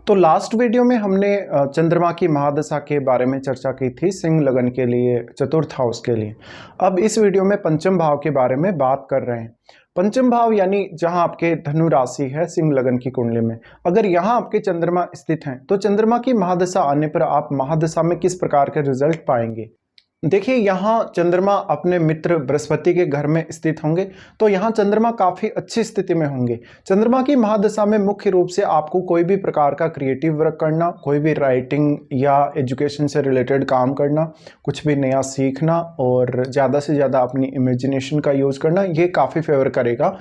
तो last video में हमने चंद्रमा की महादशा के बारे में चर्चा की थी सिंह लगन के लिए, चतुर्थ हाउस के लिए। अब इस वीडियो में पंचम भाव के बारे में बात कर रहे हैं। पंचम भाव यानी जहां आपके धनु राशि है सिंह लगन की कुंडली में, अगर यहां आपके चंद्रमा स्थित हैं तो चंद्रमा की महादशा आने पर आप महादशा में किस प्रकार के रिजल्ट पाएंगे। देखिए, यहाँ चंद्रमा अपने मित्र बृहस्पति के घर में स्थित होंगे, तो यहाँ चंद्रमा काफ़ी अच्छी स्थिति में होंगे। चंद्रमा की महादशा में मुख्य रूप से आपको कोई भी प्रकार का क्रिएटिव वर्क करना, कोई भी राइटिंग या एजुकेशन से रिलेटेड काम करना, कुछ भी नया सीखना और ज़्यादा से ज़्यादा अपनी इमेजिनेशन का यूज़ करना, ये काफ़ी फेवर करेगा।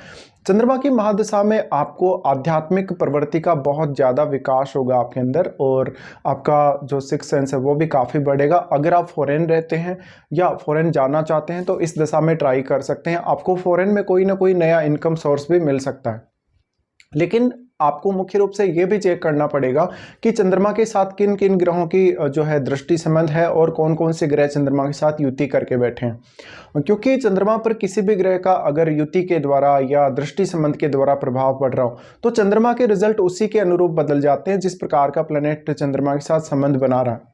चंद्रमा की महादशा में आपको आध्यात्मिक प्रवृत्ति का बहुत ज़्यादा विकास होगा आपके अंदर, और आपका जो सिक्स सेंस है वो भी काफ़ी बढ़ेगा। अगर आप फॉरेन रहते हैं या फॉरेन जाना चाहते हैं तो इस दशा में ट्राई कर सकते हैं। आपको फॉरेन में कोई ना कोई नया इनकम सोर्स भी मिल सकता है, लेकिन आपको मुख्य रूप से ये भी चेक करना पड़ेगा कि चंद्रमा के साथ किन किन ग्रहों की जो है दृष्टि संबंध है और कौन कौन से ग्रह चंद्रमा के साथ युति करके बैठे हैं। क्योंकि चंद्रमा पर किसी भी ग्रह का अगर युति के द्वारा या दृष्टि संबंध के द्वारा प्रभाव पड़ रहा हो तो चंद्रमा के रिजल्ट उसी के अनुरूप बदल जाते हैं जिस प्रकार का प्लैनेट चंद्रमा के साथ संबंध बना रहा है।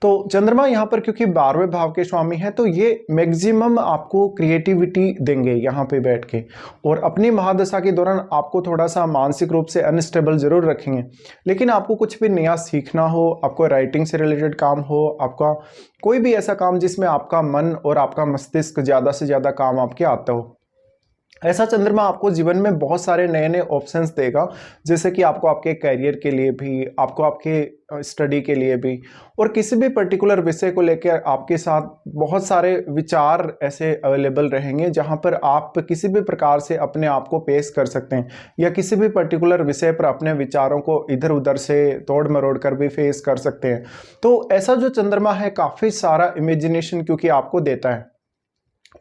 तो चंद्रमा यहाँ पर क्योंकि 12वें भाव के स्वामी हैं तो ये मैक्सिमम आपको क्रिएटिविटी देंगे यहाँ पे बैठ के, और अपनी महादशा के दौरान आपको थोड़ा सा मानसिक रूप से अनस्टेबल जरूर रखेंगे। लेकिन आपको कुछ भी नया सीखना हो, आपको राइटिंग से रिलेटेड काम हो, आपका कोई भी ऐसा काम जिसमें आपका मन और आपका मस्तिष्क ज़्यादा से ज़्यादा काम आपके आता हो, ऐसा चंद्रमा आपको जीवन में बहुत सारे नए नए ऑप्शंस देगा। जैसे कि आपको आपके करियर के लिए भी, आपको आपके स्टडी के लिए भी, और किसी भी पर्टिकुलर विषय को लेकर आपके साथ बहुत सारे विचार ऐसे अवेलेबल रहेंगे जहां पर आप किसी भी प्रकार से अपने आप को पेश कर सकते हैं, या किसी भी पर्टिकुलर विषय पर अपने विचारों को इधर उधर से तोड़ मरोड़ कर भी फेस कर सकते हैं। तो ऐसा जो चंद्रमा है काफ़ी सारा इमेजिनेशन क्योंकि आपको देता है,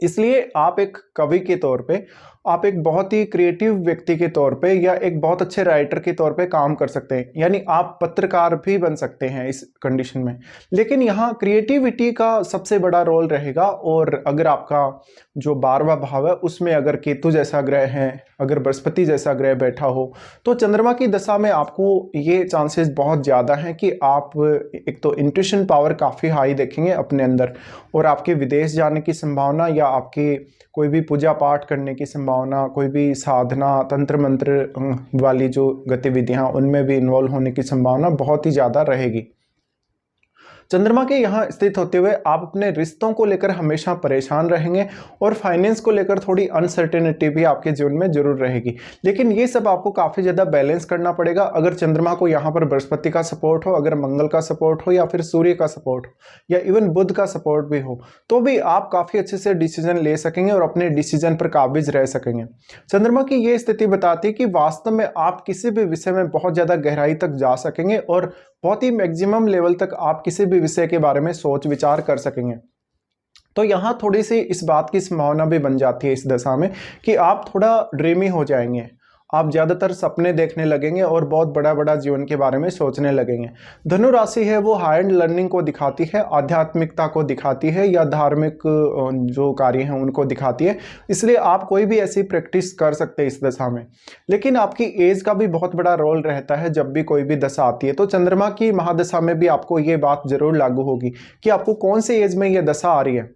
इसलिए आप एक कवि के तौर पे, आप एक बहुत ही क्रिएटिव व्यक्ति के तौर पे, या एक बहुत अच्छे राइटर के तौर पे काम कर सकते हैं। यानी आप पत्रकार भी बन सकते हैं इस कंडीशन में। लेकिन यहाँ क्रिएटिविटी का सबसे बड़ा रोल रहेगा। और अगर आपका जो 12वां भाव है उसमें अगर केतु जैसा ग्रह है, अगर बृहस्पति जैसा ग्रह बैठा हो, तो चंद्रमा की दशा में आपको ये चांसेस बहुत ज़्यादा हैं कि आप एक तो इंट्यूशन पावर काफ़ी हाई देखेंगे अपने अंदर, और आपके विदेश जाने की संभावना, या आपके कोई भी पूजा पाठ करने की संभावना, कोई भी साधना, तंत्र मंत्र वाली जो गतिविधियां, उनमें भी इन्वॉल्व होने की संभावना बहुत ही ज़्यादा रहेगी। चंद्रमा के यहाँ स्थित होते हुए आप अपने रिश्तों को लेकर हमेशा परेशान रहेंगे, और फाइनेंस को लेकर थोड़ी अनसर्टेनिटी भी आपके जीवन में जरूर रहेगी। लेकिन ये सब आपको काफ़ी ज़्यादा बैलेंस करना पड़ेगा। अगर चंद्रमा को यहाँ पर बृहस्पति का सपोर्ट हो, अगर मंगल का सपोर्ट हो, या फिर सूर्य का सपोर्ट हो, या इवन बुध का सपोर्ट भी हो, तो भी आप काफ़ी अच्छे से डिसीजन ले सकेंगे और अपने डिसीजन पर काबिज रह सकेंगे। चंद्रमा की ये स्थिति बताती है कि वास्तव में आप किसी भी विषय में बहुत ज़्यादा गहराई तक जा सकेंगे, और बहुत ही मैक्सिमम लेवल तक आप किसी भी विषय के बारे में सोच विचार कर सकेंगे। तो यहाँ थोड़ी सी इस बात की संभावना भी बन जाती है इस दशा में कि आप थोड़ा ड्रीमी हो जाएंगे, आप ज़्यादातर सपने देखने लगेंगे और बहुत बड़ा बड़ा जीवन के बारे में सोचने लगेंगे। धनु राशि है वो हाई एंड लर्निंग को दिखाती है, आध्यात्मिकता को दिखाती है, या धार्मिक जो कार्य हैं उनको दिखाती है। इसलिए आप कोई भी ऐसी प्रैक्टिस कर सकते हैं इस दशा में। लेकिन आपकी एज का भी बहुत बड़ा रोल रहता है जब भी कोई भी दशा आती है। तो चंद्रमा की महादशा में भी आपको ये बात जरूर लागू होगी कि आपको कौन सी एज में ये दशा आ रही है।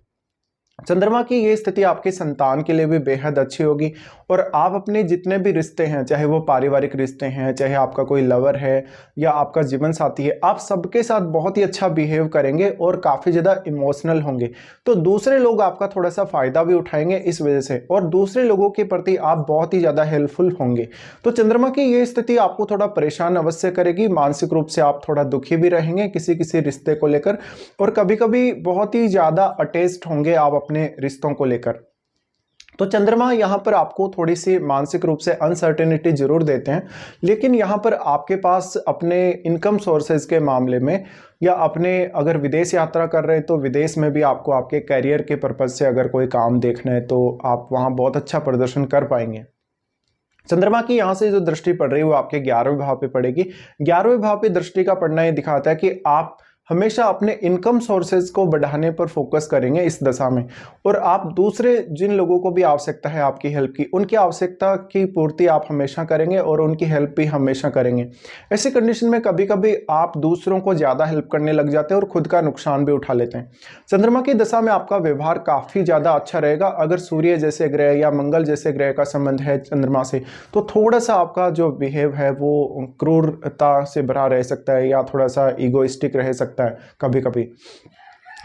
चंद्रमा की ये स्थिति आपके संतान के लिए भी बेहद अच्छी होगी, और आप अपने जितने भी रिश्ते हैं, चाहे वो पारिवारिक रिश्ते हैं, चाहे आपका कोई लवर है या आपका जीवन साथी है, आप सबके साथ बहुत ही अच्छा बिहेव करेंगे और काफ़ी ज़्यादा इमोशनल होंगे। तो दूसरे लोग आपका थोड़ा सा फ़ायदा भी उठाएंगे इस वजह से, और दूसरे लोगों के प्रति आप बहुत ही ज़्यादा हेल्पफुल होंगे। तो चंद्रमा की ये स्थिति आपको थोड़ा परेशान अवश्य करेगी। मानसिक रूप से आप थोड़ा दुखी भी रहेंगे किसी किसी रिश्ते को लेकर, और कभी कभी बहुत ही ज़्यादा अटैच्ड होंगे आप अपने रिश्तों को लेकर। तो चंद्रमा यहाँ पर आपको थोड़ी सी मानसिक रूप से अनसर्टेनिटी जरूर देते हैं, लेकिन यहाँ पर आपके पास अपने इनकम सोर्सेज के मामले में, या अपने अगर विदेश यात्रा कर रहे हैं तो विदेश में भी आपको आपके करियर के पर्पज से अगर कोई काम देखना है तो आप वहाँ बहुत अच्छा प्रदर्शन कर पाएंगे। चंद्रमा की यहाँ से जो दृष्टि पड़ रही है वो आपके 11वें भाव पे पड़ेगी। 11वें भाव पे दृष्टि का पड़ना ये दिखाता है कि आप हमेशा अपने इनकम सोर्सेज को बढ़ाने पर फोकस करेंगे इस दशा में, और आप दूसरे जिन लोगों को भी आवश्यकता है आपकी हेल्प की, उनकी आवश्यकता की पूर्ति आप हमेशा करेंगे और उनकी हेल्प भी हमेशा करेंगे। ऐसी कंडीशन में कभी कभी आप दूसरों को ज़्यादा हेल्प करने लग जाते हैं और खुद का नुकसान भी उठा लेते हैं। चंद्रमा की दशा में आपका व्यवहार काफ़ी ज़्यादा अच्छा रहेगा। अगर सूर्य जैसे ग्रह या मंगल जैसे ग्रह का संबंध है चंद्रमा से, तो थोड़ा सा आपका जो बिहेव है वो क्रूरता से भरा रह सकता है या थोड़ा सा ईगोइस्टिक रह सकता है कभी कभी।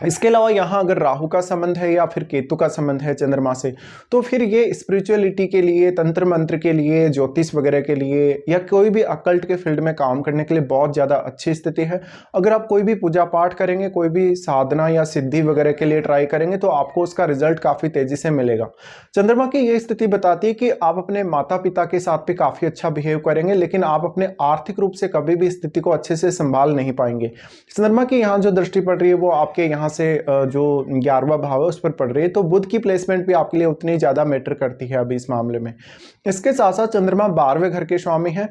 इसके अलावा यहाँ अगर राहु का संबंध है या फिर केतु का संबंध है चंद्रमा से, तो फिर ये स्पिरिचुअलिटी के लिए, तंत्र मंत्र के लिए, ज्योतिष वगैरह के लिए या कोई भी अकल्ट के फील्ड में काम करने के लिए बहुत ज़्यादा अच्छी स्थिति है। अगर आप कोई भी पूजा पाठ करेंगे, कोई भी साधना या सिद्धि वगैरह के लिए ट्राई करेंगे, तो आपको उसका रिजल्ट काफ़ी तेज़ी से मिलेगा। चंद्रमा की ये स्थिति बताती है कि आप अपने माता पिता के साथ भी काफ़ी अच्छा बिहेव करेंगे, लेकिन आप अपने आर्थिक रूप से कभी भी स्थिति को अच्छे से संभाल नहीं पाएंगे। चंद्रमा की यहाँ जो दृष्टि पड़ रही है वो आपके यहाँ से जो 11वां भाव है उस पर पड़ रही है, तो बुध की प्लेसमेंट भी आपके लिए उतनी ज़्यादा मैटर करती है अभी इस मामले में। इसके साथ साथ चंद्रमा 12वें घर के स्वामी है,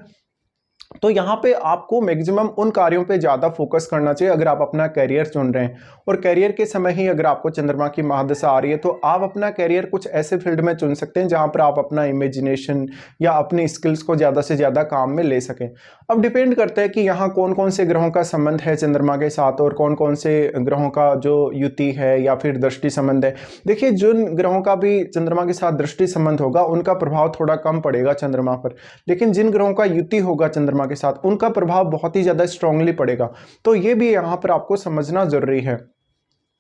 तो यहाँ पे आपको मैक्सिमम उन कार्यों पे ज़्यादा फोकस करना चाहिए अगर आप अपना कैरियर चुन रहे हैं। और कैरियर के समय ही अगर आपको चंद्रमा की महादशा आ रही है, तो आप अपना कैरियर कुछ ऐसे फील्ड में चुन सकते हैं जहाँ पर आप अपना इमेजिनेशन या अपनी स्किल्स को ज़्यादा से ज़्यादा काम में ले सकें। अब डिपेंड करता है कि यहाँ कौन कौन से ग्रहों का संबंध है चंद्रमा के साथ और कौन कौन से ग्रहों का जो युति है या फिर दृष्टि संबंध है। देखिए, जिन ग्रहों का भी चंद्रमा के साथ दृष्टि संबंध होगा उनका प्रभाव थोड़ा कम पड़ेगा चंद्रमा पर, लेकिन जिन ग्रहों का युति होगा चंद्रमा के साथ उनका प्रभाव बहुत ही ज्यादा स्ट्रांगली पड़ेगा। तो ये भी यहां पर आपको समझना जरूरी है।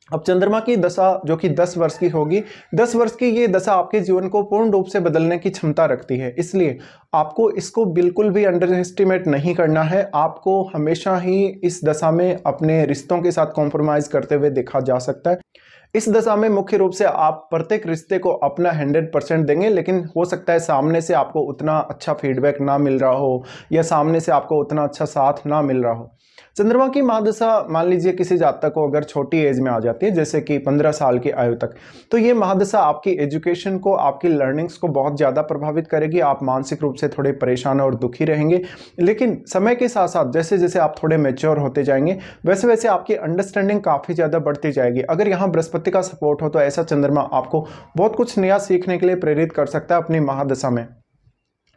अब चंद्रमा की दशा जो कि 10 वर्ष की होगी, 10 वर्ष की ये दशा आपके जीवन को पूर्ण रूप से बदलने की क्षमता रखती है, इसलिए आपको इसको बिल्कुल भी अंडर एस्टिमेट नहीं करना है। आपको हमेशा ही इस दशा में अपने रिश्तों के साथ कॉम्प्रोमाइज करते हुए देखा जा सकता है। इस दशा में मुख्य रूप से आप प्रत्येक रिश्ते को अपना 100% देंगे, लेकिन हो सकता है सामने से आपको उतना अच्छा फीडबैक ना मिल रहा हो या सामने से आपको उतना अच्छा साथ ना मिल रहा हो। चंद्रमा की महादशा मान लीजिए किसी जातक को अगर छोटी एज में आ जाती है, जैसे कि 15 साल की आयु तक, तो ये महादशा आपकी एजुकेशन को, आपकी लर्निंग्स को बहुत ज़्यादा प्रभावित करेगी। आप मानसिक रूप से थोड़े परेशान और दुखी रहेंगे, लेकिन समय के साथ साथ जैसे जैसे आप थोड़े मैच्योर होते जाएंगे वैसे वैसे आपकी अंडरस्टैंडिंग काफ़ी ज़्यादा बढ़ती जाएगी। अगर यहाँ बृहस्पति का सपोर्ट हो तो ऐसा चंद्रमा आपको बहुत कुछ नया सीखने के लिए प्रेरित कर सकता है अपनी महादशा में।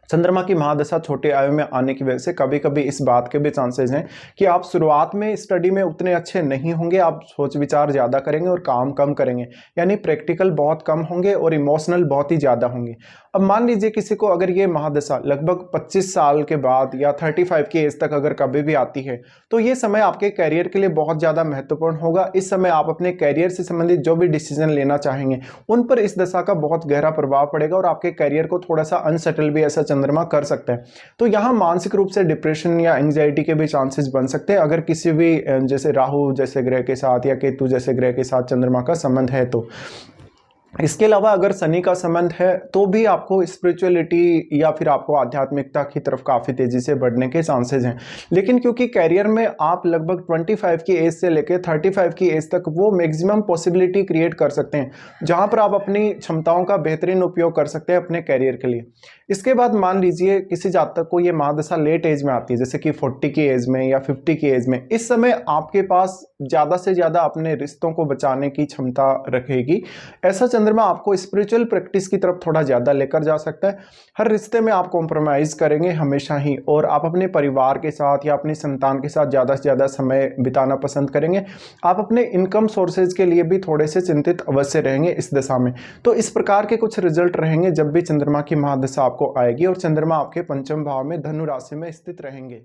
चंद्रमा की महादशा छोटे आयु में आने की वजह से कभी कभी इस बात के भी चांसेस हैं कि आप शुरुआत में स्टडी में उतने अच्छे नहीं होंगे, आप सोच विचार ज़्यादा करेंगे और काम कम करेंगे, यानी प्रैक्टिकल बहुत कम होंगे और इमोशनल बहुत ही ज़्यादा होंगे। अब मान लीजिए किसी को अगर ये महादशा लगभग 25 साल के बाद या 35 की एज तक अगर कभी भी आती है, तो ये समय आपके कैरियर के लिए बहुत ज़्यादा महत्वपूर्ण होगा। इस समय आप अपने कैरियर से संबंधित जो भी डिसीजन लेना चाहेंगे उन पर इस दशा का बहुत गहरा प्रभाव पड़ेगा और आपके कैरियर को थोड़ा सा अनसेटल भी ऐसा चंद्रमा कर सकते हैं। तो यहाँ मानसिक रूप से डिप्रेशन या एंग्जाइटी के भी चांसेस बन सकते हैं अगर किसी भी जैसे राहु जैसे ग्रह के साथ या केतु जैसे ग्रह के साथ चंद्रमा का संबंध है। तो इसके अलावा अगर शनि का संबंध है तो भी आपको स्पिरिचुअलिटी या फिर आपको आध्यात्मिकता की तरफ काफ़ी तेज़ी से बढ़ने के चांसेस हैं, लेकिन क्योंकि कैरियर में आप लगभग 25 की एज से लेकर 35 की एज तक वो मैक्सिमम पॉसिबिलिटी क्रिएट कर सकते हैं जहां पर आप अपनी क्षमताओं का बेहतरीन उपयोग कर सकते हैं अपने कैरियर के लिए। इसके बाद मान लीजिए किसी जातक को ये महादशा लेट एज में आती है, जैसे कि 40 की एज में या 50 की एज में, इस समय आपके पास ज़्यादा से ज़्यादा अपने रिश्तों को बचाने की क्षमता रखेगी। ऐसा चंद्रमा आपको स्पिरिचुअल प्रैक्टिस की तरफ थोड़ा ज़्यादा लेकर जा सकता है। हर रिश्ते में आप कॉम्प्रोमाइज करेंगे हमेशा ही, और आप अपने परिवार के साथ या अपनी संतान के साथ ज़्यादा से ज़्यादा समय बिताना पसंद करेंगे। आप अपने इनकम सोर्सेज के लिए भी थोड़े से चिंतित अवश्य रहेंगे इस दशा में। तो इस प्रकार के कुछ रिजल्ट रहेंगे जब भी चंद्रमा की महादशा आपको आएगी और चंद्रमा आपके पंचम भाव में धनु राशि में स्थित रहेंगे।